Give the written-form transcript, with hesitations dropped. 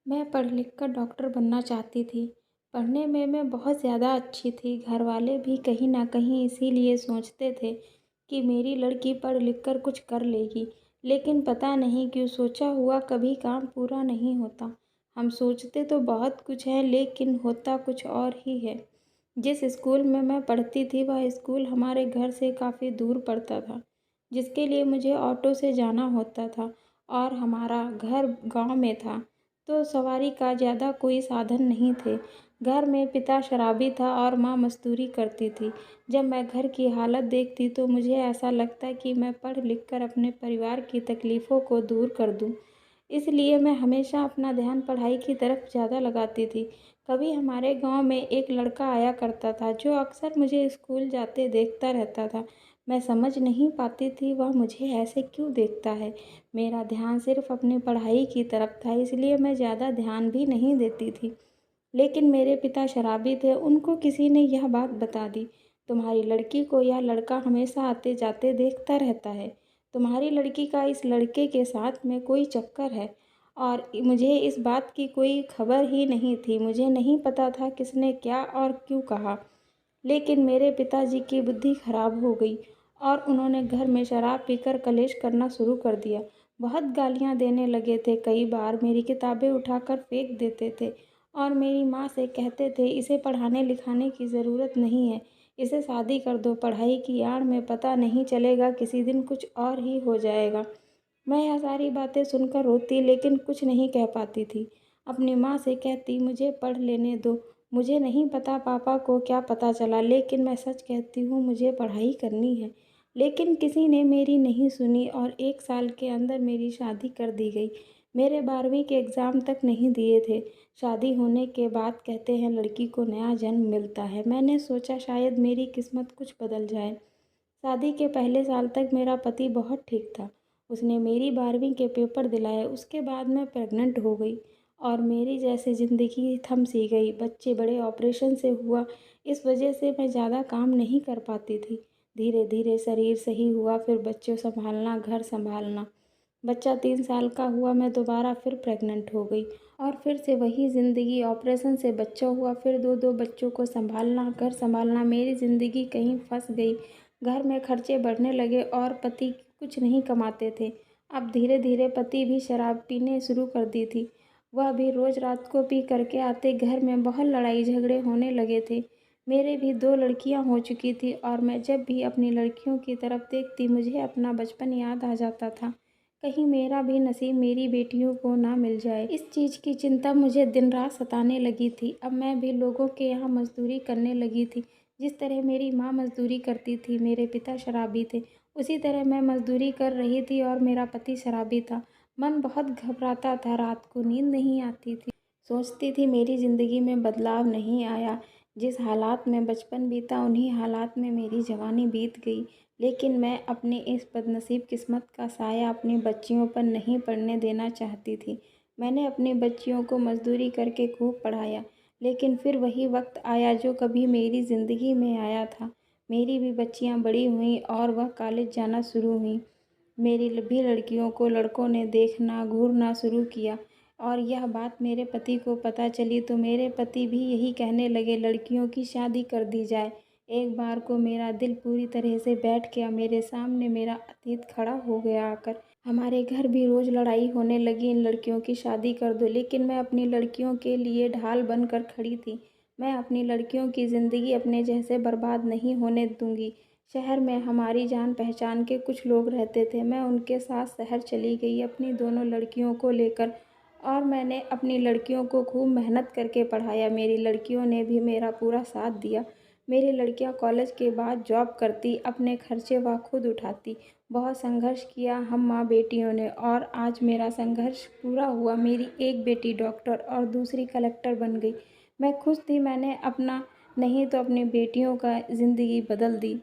मैं पढ़ लिख कर डॉक्टर बनना चाहती थी। पढ़ने में मैं बहुत ज़्यादा अच्छी थी। घर वाले भी कहीं न कहीं इसीलिए सोचते थे कि मेरी लड़की पढ़ लिख कर कुछ कर लेगी। लेकिन पता नहीं क्यों सोचा हुआ कभी काम पूरा नहीं होता। हम सोचते तो बहुत कुछ है लेकिन होता कुछ और ही है। जिस स्कूल में मैं पढ़ती थी वह स्कूल हमारे घर से काफ़ी दूर पड़ता था, जिसके लिए मुझे ऑटो से जाना होता था और हमारा घर गाँव में था। तो सवारी का ज़्यादा कोई साधन नहीं थे। घर में पिता शराबी था और माँ मज़दूरी करती थी। जब मैं घर की हालत देखती तो मुझे ऐसा लगता कि मैं पढ़ लिख कर अपने परिवार की तकलीफ़ों को दूर कर दूँ। इसलिए मैं हमेशा अपना ध्यान पढ़ाई की तरफ ज़्यादा लगाती थी। कभी हमारे गाँव में एक लड़का आया करता था जो अक्सर मुझे स्कूल जाते देखता रहता था। मैं समझ नहीं पाती थी वह मुझे ऐसे क्यों देखता है। मेरा ध्यान सिर्फ़ अपनी पढ़ाई की तरफ था इसलिए मैं ज़्यादा ध्यान भी नहीं देती थी। लेकिन मेरे पिता शराबी थे, उनको किसी ने यह बात बता दी, तुम्हारी लड़की को यह लड़का हमेशा आते-जाते देखता रहता है। तुम्हारी लड़की का इस लड़के के साथ में कोई चक्कर है। और मुझे इस बात की कोई खबर ही नहीं थी। मुझे नहीं पता था किसने क्या और क्यों कहा। लेकिन मेरे पिताजी की बुद्धि खराब हो गई और उन्होंने घर में शराब पीकर कलेश करना शुरू कर दिया। बहुत गालियाँ देने लगे थे, कई बार मेरी किताबें उठाकर फेंक देते थे और मेरी माँ से कहते थे इसे पढ़ाने लिखाने की ज़रूरत नहीं है, इसे शादी कर दो, पढ़ाई की आड़ में पता नहीं चलेगा किसी दिन कुछ और ही हो जाएगा। मैं यह सारी बातें सुनकर रोती लेकिन कुछ नहीं कह पाती थी। अपनी माँ से कहती मुझे पढ़ लेने दो। मुझे नहीं पता पापा को क्या पता चला लेकिन मैं सच कहती हूँ मुझे पढ़ाई करनी है। लेकिन किसी ने मेरी नहीं सुनी और 1 साल के अंदर मेरी शादी कर दी गई। मेरे 12वीं के एग्ज़ाम तक नहीं दिए थे। शादी होने के बाद कहते हैं लड़की को नया जन्म मिलता है। मैंने सोचा शायद मेरी किस्मत कुछ बदल जाए। शादी के पहले साल तक मेरा पति बहुत ठीक था। उसने मेरी 12वीं के पेपर दिलाए। उसके बाद मैं प्रेग्नेंट हो गई और मेरी जैसे ज़िंदगी थम सी गई। बच्चे बड़े ऑपरेशन से हुआ, इस वजह से मैं ज़्यादा काम नहीं कर पाती थी। धीरे धीरे शरीर सही हुआ, फिर बच्चों संभालना, घर संभालना। बच्चा 3 साल का हुआ, मैं दोबारा फिर प्रेग्नेंट हो गई और फिर से वही ज़िंदगी। ऑपरेशन से बच्चा हुआ, फिर 2-2 बच्चों को संभालना, घर संभालना। मेरी ज़िंदगी कहीं फंस गई। घर में खर्चे बढ़ने लगे और पति कुछ नहीं कमाते थे। अब धीरे धीरे पति भी शराब पीने शुरू कर दी थी। वह भी रोज़ रात को पी करके आते। घर में बहुत लड़ाई झगड़े होने लगे थे। मेरे भी 2 लड़कियां हो चुकी थी और मैं जब भी अपनी लड़कियों की तरफ देखती मुझे अपना बचपन याद आ जाता था। कहीं मेरा भी नसीब मेरी बेटियों को ना मिल जाए। इस चीज़ की चिंता मुझे दिन रात सताने लगी थी। अब मैं भी लोगों के यहाँ मज़दूरी करने लगी थी। जिस तरह मेरी माँ मज़दूरी करती थी, मेरे पिता शराबी थे, उसी तरह मैं मज़दूरी कर रही थी और मेरा पति शराबी था। मन बहुत घबराता था, रात को नींद नहीं आती थी। सोचती थी मेरी ज़िंदगी में बदलाव नहीं आया। जिस हालात में बचपन बीता उन्हीं हालात में मेरी जवानी बीत गई। लेकिन मैं अपनी इस बदनसीब किस्मत का साया अपनी बच्चियों पर नहीं पड़ने देना चाहती थी। मैंने अपनी बच्चियों को मज़दूरी करके खूब पढ़ाया, लेकिन फिर वही वक्त आया जो कभी मेरी ज़िंदगी में आया था। मेरी भी बच्चियां बड़ी हुईं और वह कॉलेज जाना शुरू हुईं। मेरी भी लड़कियों को लड़कों ने देखना घूरना शुरू किया और यह बात मेरे पति को पता चली तो मेरे पति भी यही कहने लगे लड़कियों की शादी कर दी जाए। एक बार को मेरा दिल पूरी तरह से बैठ गया। मेरे सामने मेरा अतीत खड़ा हो गया आकर। हमारे घर भी रोज़ लड़ाई होने लगी, इन लड़कियों की शादी कर दो। लेकिन मैं अपनी लड़कियों के लिए ढाल बनकर खड़ी थी। मैं अपनी लड़कियों की ज़िंदगी अपने जैसे बर्बाद नहीं होने दूंगी। शहर में हमारी जान पहचान के कुछ लोग रहते थे। मैं उनके साथ शहर चली गई अपनी दोनों लड़कियों को लेकर और मैंने अपनी लड़कियों को खूब मेहनत करके पढ़ाया। मेरी लड़कियों ने भी मेरा पूरा साथ दिया। मेरी लड़कियां कॉलेज के बाद जॉब करती, अपने खर्चे वह खुद उठाती। बहुत संघर्ष किया हम माँ बेटियों ने और आज मेरा संघर्ष पूरा हुआ। मेरी एक बेटी डॉक्टर और दूसरी कलेक्टर बन गई। मैं खुश थी। मैंने अपना नहीं तो अपनी बेटियों का ज़िंदगी बदल दी।